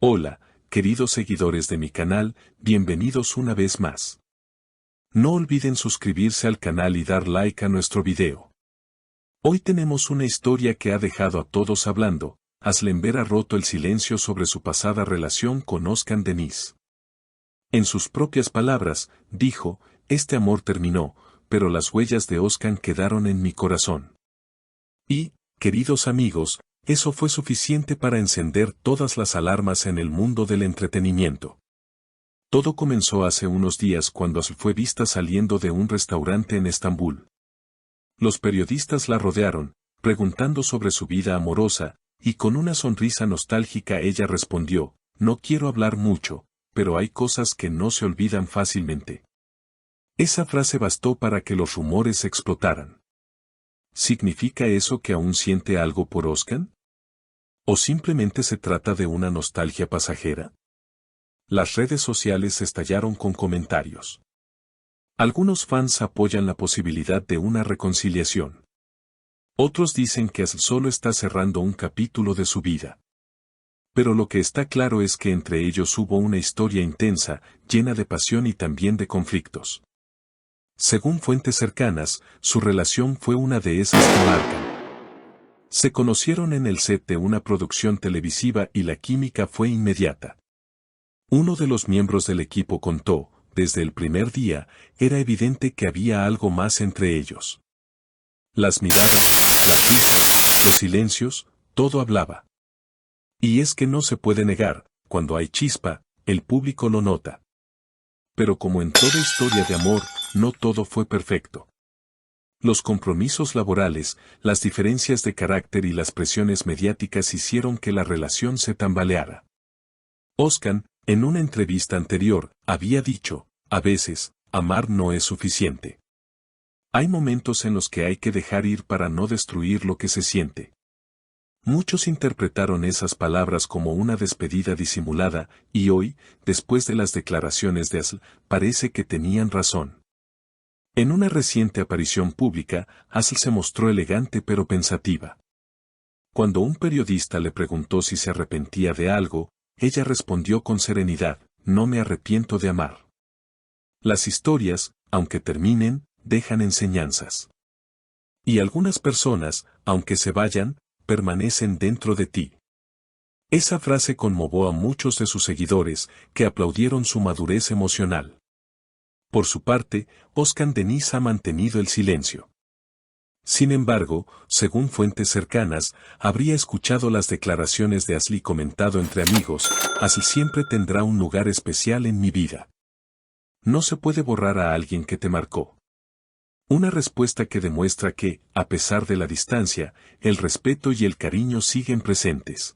Hola, queridos seguidores de mi canal, bienvenidos una vez más. No olviden suscribirse al canal y dar like a nuestro video. Hoy tenemos una historia que ha dejado a todos hablando. Aslenber ha roto el silencio sobre su pasada relación con Özkan Deniz. En sus propias palabras, dijo, este amor terminó, pero las huellas de Özkan quedaron en mi corazón. Y, queridos amigos, eso fue suficiente para encender todas las alarmas en el mundo del entretenimiento. Todo comenzó hace unos días cuando Aslı fue vista saliendo de un restaurante en Estambul. Los periodistas la rodearon, preguntando sobre su vida amorosa, y con una sonrisa nostálgica ella respondió, no quiero hablar mucho, pero hay cosas que no se olvidan fácilmente. Esa frase bastó para que los rumores explotaran. ¿Significa eso que aún siente algo por Özkan? ¿O simplemente se trata de una nostalgia pasajera? Las redes sociales estallaron con comentarios. Algunos fans apoyan la posibilidad de una reconciliación. Otros dicen que Aslı solo está cerrando un capítulo de su vida. Pero lo que está claro es que entre ellos hubo una historia intensa, llena de pasión y también de conflictos. Según fuentes cercanas, su relación fue una de esas que marcan. Se conocieron en el set de una producción televisiva y la química fue inmediata. Uno de los miembros del equipo contó, desde el primer día, era evidente que había algo más entre ellos. Las miradas, las risas, los silencios, todo hablaba. Y es que no se puede negar, cuando hay chispa, el público lo nota. Pero como en toda historia de amor, no todo fue perfecto. Los compromisos laborales, las diferencias de carácter y las presiones mediáticas hicieron que la relación se tambaleara. Özkan, en una entrevista anterior, había dicho, a veces, amar no es suficiente. Hay momentos en los que hay que dejar ir para no destruir lo que se siente. Muchos interpretaron esas palabras como una despedida disimulada, y hoy, después de las declaraciones de Aslı, parece que tenían razón. En una reciente aparición pública, Aslı se mostró elegante pero pensativa. Cuando un periodista le preguntó si se arrepentía de algo, ella respondió con serenidad, no me arrepiento de amar. Las historias, aunque terminen, dejan enseñanzas. Y algunas personas, aunque se vayan, permanecen dentro de ti. Esa frase conmovió a muchos de sus seguidores, que aplaudieron su madurez emocional. Por su parte, Özkan Deniz ha mantenido el silencio. Sin embargo, según fuentes cercanas, habría escuchado las declaraciones de Aslı y comentado entre amigos, Aslı siempre tendrá un lugar especial en mi vida. No se puede borrar a alguien que te marcó. Una respuesta que demuestra que, a pesar de la distancia, el respeto y el cariño siguen presentes.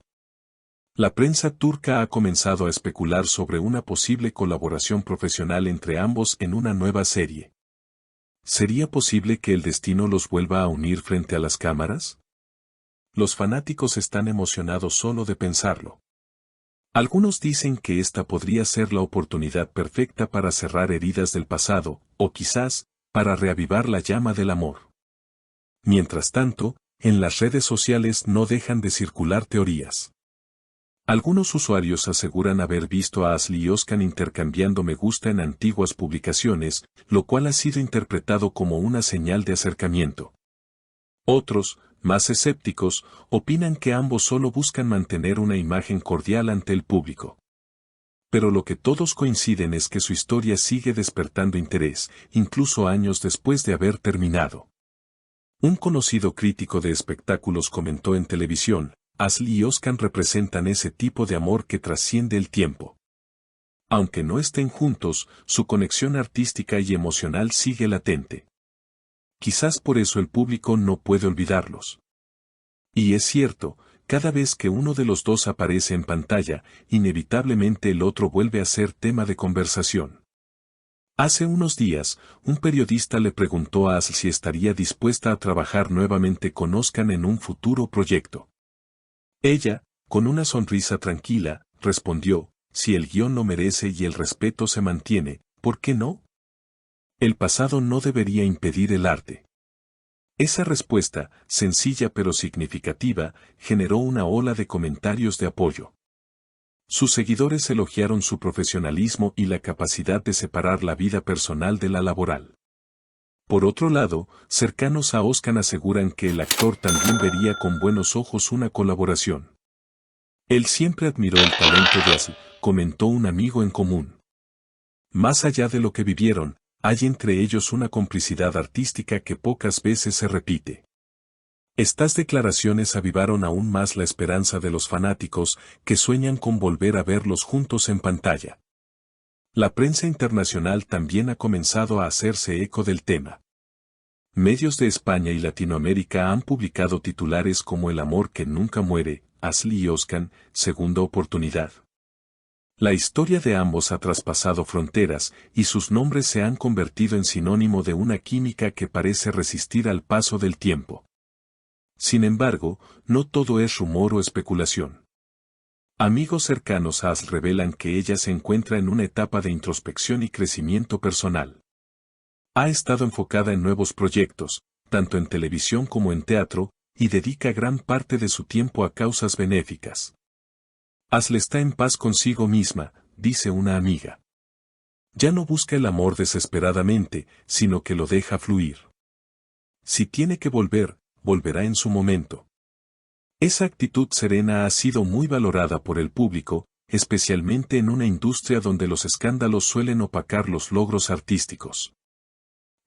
La prensa turca ha comenzado a especular sobre una posible colaboración profesional entre ambos en una nueva serie. ¿Sería posible que el destino los vuelva a unir frente a las cámaras? Los fanáticos están emocionados solo de pensarlo. Algunos dicen que esta podría ser la oportunidad perfecta para cerrar heridas del pasado, o quizás, para reavivar la llama del amor. Mientras tanto, en las redes sociales no dejan de circular teorías. Algunos usuarios aseguran haber visto a Aslı y Özkan intercambiando me gusta en antiguas publicaciones, lo cual ha sido interpretado como una señal de acercamiento. Otros, más escépticos, opinan que ambos solo buscan mantener una imagen cordial ante el público. Pero lo que todos coinciden es que su historia sigue despertando interés, incluso años después de haber terminado. Un conocido crítico de espectáculos comentó en televisión, Aslı y Özkan representan ese tipo de amor que trasciende el tiempo. Aunque no estén juntos, su conexión artística y emocional sigue latente. Quizás por eso el público no puede olvidarlos. Y es cierto, cada vez que uno de los dos aparece en pantalla, inevitablemente el otro vuelve a ser tema de conversación. Hace unos días, un periodista le preguntó a Aslı si estaría dispuesta a trabajar nuevamente con Özkan en un futuro proyecto. Ella, con una sonrisa tranquila, respondió, si el guión lo merece y el respeto se mantiene, ¿por qué no? El pasado no debería impedir el arte. Esa respuesta, sencilla pero significativa, generó una ola de comentarios de apoyo. Sus seguidores elogiaron su profesionalismo y la capacidad de separar la vida personal de la laboral. Por otro lado, cercanos a Oscar aseguran que el actor también vería con buenos ojos una colaboración. Él siempre admiró el talento de Asl, comentó un amigo en común. Más allá de lo que vivieron, hay entre ellos una complicidad artística que pocas veces se repite. Estas declaraciones avivaron aún más la esperanza de los fanáticos que sueñan con volver a verlos juntos en pantalla. La prensa internacional también ha comenzado a hacerse eco del tema. Medios de España y Latinoamérica han publicado titulares como El amor que nunca muere, Asl y Oscar, segunda oportunidad. La historia de ambos ha traspasado fronteras y sus nombres se han convertido en sinónimo de una química que parece resistir al paso del tiempo. Sin embargo, no todo es rumor o especulación. Amigos cercanos a Asl revelan que ella se encuentra en una etapa de introspección y crecimiento personal. Ha estado enfocada en nuevos proyectos, tanto en televisión como en teatro, y dedica gran parte de su tiempo a causas benéficas. Asl está en paz consigo misma, dice una amiga. Ya no busca el amor desesperadamente, sino que lo deja fluir. Si tiene que volver, volverá en su momento. Esa actitud serena ha sido muy valorada por el público, especialmente en una industria donde los escándalos suelen opacar los logros artísticos.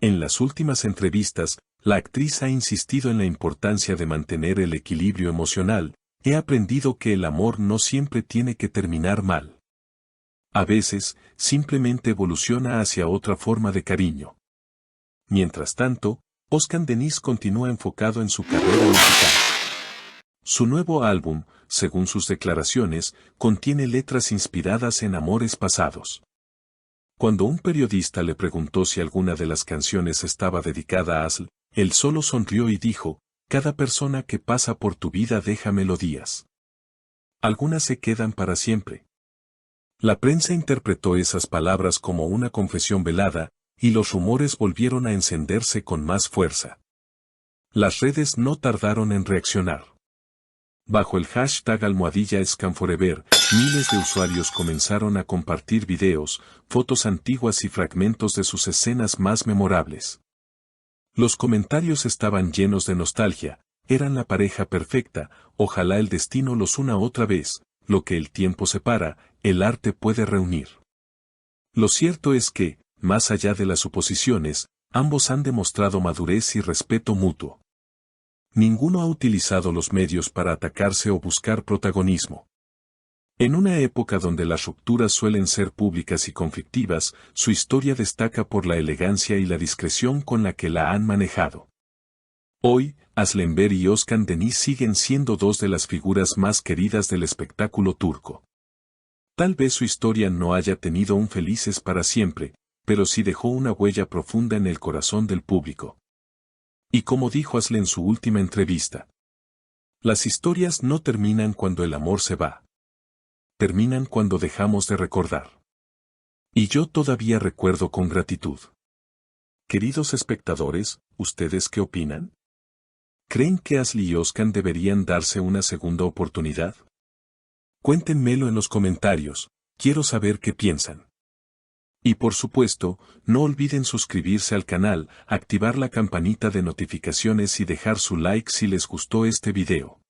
En las últimas entrevistas, la actriz ha insistido en la importancia de mantener el equilibrio emocional. He aprendido que el amor no siempre tiene que terminar mal. A veces, simplemente evoluciona hacia otra forma de cariño. Mientras tanto, Oscar Denis continúa enfocado en su carrera musical. Su nuevo álbum, según sus declaraciones, contiene letras inspiradas en amores pasados. Cuando un periodista le preguntó si alguna de las canciones estaba dedicada a Asl, él solo sonrió y dijo: cada persona que pasa por tu vida deja melodías. Algunas se quedan para siempre. La prensa interpretó esas palabras como una confesión velada, y los rumores volvieron a encenderse con más fuerza. Las redes no tardaron en reaccionar. Bajo el hashtag #ScanForever, miles de usuarios comenzaron a compartir videos, fotos antiguas y fragmentos de sus escenas más memorables. Los comentarios estaban llenos de nostalgia: eran la pareja perfecta, ojalá el destino los una otra vez, lo que el tiempo separa, el arte puede reunir. Lo cierto es que, más allá de las suposiciones, ambos han demostrado madurez y respeto mutuo. Ninguno ha utilizado los medios para atacarse o buscar protagonismo. En una época donde las rupturas suelen ser públicas y conflictivas, su historia destaca por la elegancia y la discreción con la que la han manejado. Hoy, Aslenber y Oscar Denis siguen siendo dos de las figuras más queridas del espectáculo turco. Tal vez su historia no haya tenido un felices para siempre, pero sí dejó una huella profunda en el corazón del público. Y como dijo Asl en su última entrevista: las historias no terminan cuando el amor se va. Terminan cuando dejamos de recordar. Y yo todavía recuerdo con gratitud. Queridos espectadores, ¿ustedes qué opinan? ¿Creen que Asl y Oscar deberían darse una segunda oportunidad? Cuéntenmelo en los comentarios, quiero saber qué piensan. Y por supuesto, no olviden suscribirse al canal, activar la campanita de notificaciones y dejar su like si les gustó este video.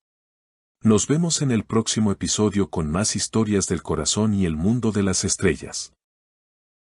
Nos vemos en el próximo episodio con más historias del corazón y el mundo de las estrellas.